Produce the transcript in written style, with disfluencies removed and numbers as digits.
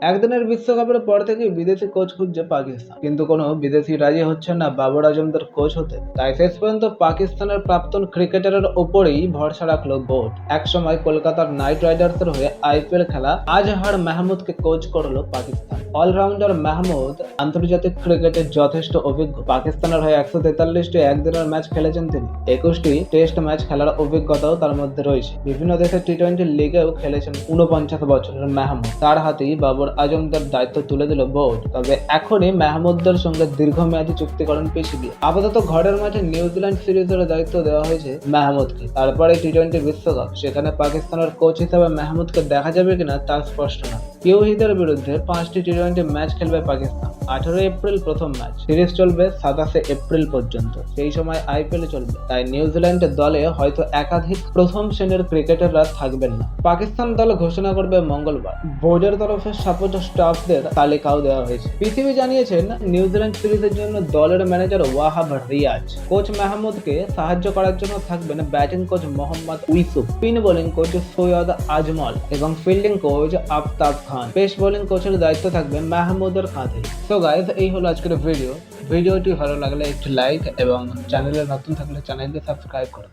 একদিনের বিশ্বকাপের পর থেকে বিদেশি কোচ খুঁজছে পাকিস্তান, কিন্তু কোনো বিদেশি রাজি হচ্ছে না বাবর আজমদের কোচ হতে। তাই শেষ পর্যন্ত পাকিস্তানের প্রাক্তন ক্রিকেটারের ওপরেই ভরসা রাখলো বোর্ড। একসময় কলকাতার নাইট রাইডার্সের হয়ে আইপিএল খেলা আজহার মাহমুদকে কোচ করলো পাকিস্তান। অলরাউন্ডার মাহমুদ আন্তর্জাতিক ক্রিকেটে যথেষ্ট অভিজ্ঞ। পাকিস্তানের হয়ে 143টি একদিনের ম্যাচ খেলেছেন তিনি। 21টি টেস্ট ম্যাচ খেলার অভিজ্ঞতাও তার মধ্যে রয়েছে। বিভিন্ন দেশের টি-20 লিগেও খেলেছেন 49 বছরের মাহমুদ। তার হাতেই বাবর আজমদের দায়িত্ব তুলে দিল বোর্ড। তবে এখনই মাহমুদদের সঙ্গে দীর্ঘমেয়াদী চুক্তি করেন পিসিবি। আপাতত ঘরের মাঠে নিউজিল্যান্ড সিরিজের দায়িত্ব দেওয়া হয়েছে মাহমুদকে। তারপরে টি-20 বিশ্বকাপ, সেখানে পাকিস্তানের কোচ হিসেবে মাহমুদকে দেখা যাবে কিনা তা স্পষ্ট না। ইউহিদের বিরুদ্ধে 5টি টি-20 ম্যাচ খেলবে পাকিস্তান। 18 এপ্রিল প্রথম ম্যাচ, সিরিজ চলবে 27 এপ্রিল পর্যন্ত। সেই সময় আইপিএল চলবে, তাই নিউজিল্যান্ডের দলে হয়তো একাধিক প্রথম শ্রেণীর ক্রিকেটাররা থাকবেন না। পাকিস্তান দল ঘোষণা করবে মঙ্গলবার। বোর্ডের তরফে সাপোর্ট স্টাফদের তালিকাও দেওয়া হয়েছে। পিসিবি জানিয়েছেন নিউজিল্যান্ড সিরিজের জন্য দলের ম্যানেজার ওয়াহাব রিয়াজ। কোচ মাহমুদকে সাহায্য করার জন্য থাকবেন batting coach Mohammad Yusuf, spin bowling coach Syed Ajmal এবং ফিল্ডিং কোচ আফতাব খান। পেস বোলিং কোচের দায়িত্ব থাকবে মাহমুদের কাঁধে। সো গাইস, এই হলো আজকের ভিডিওটি ভালো লাগলে একটু লাইক এবং চ্যানেলে নতুন থাকলে চ্যানেলকে সাবস্ক্রাইব করুন।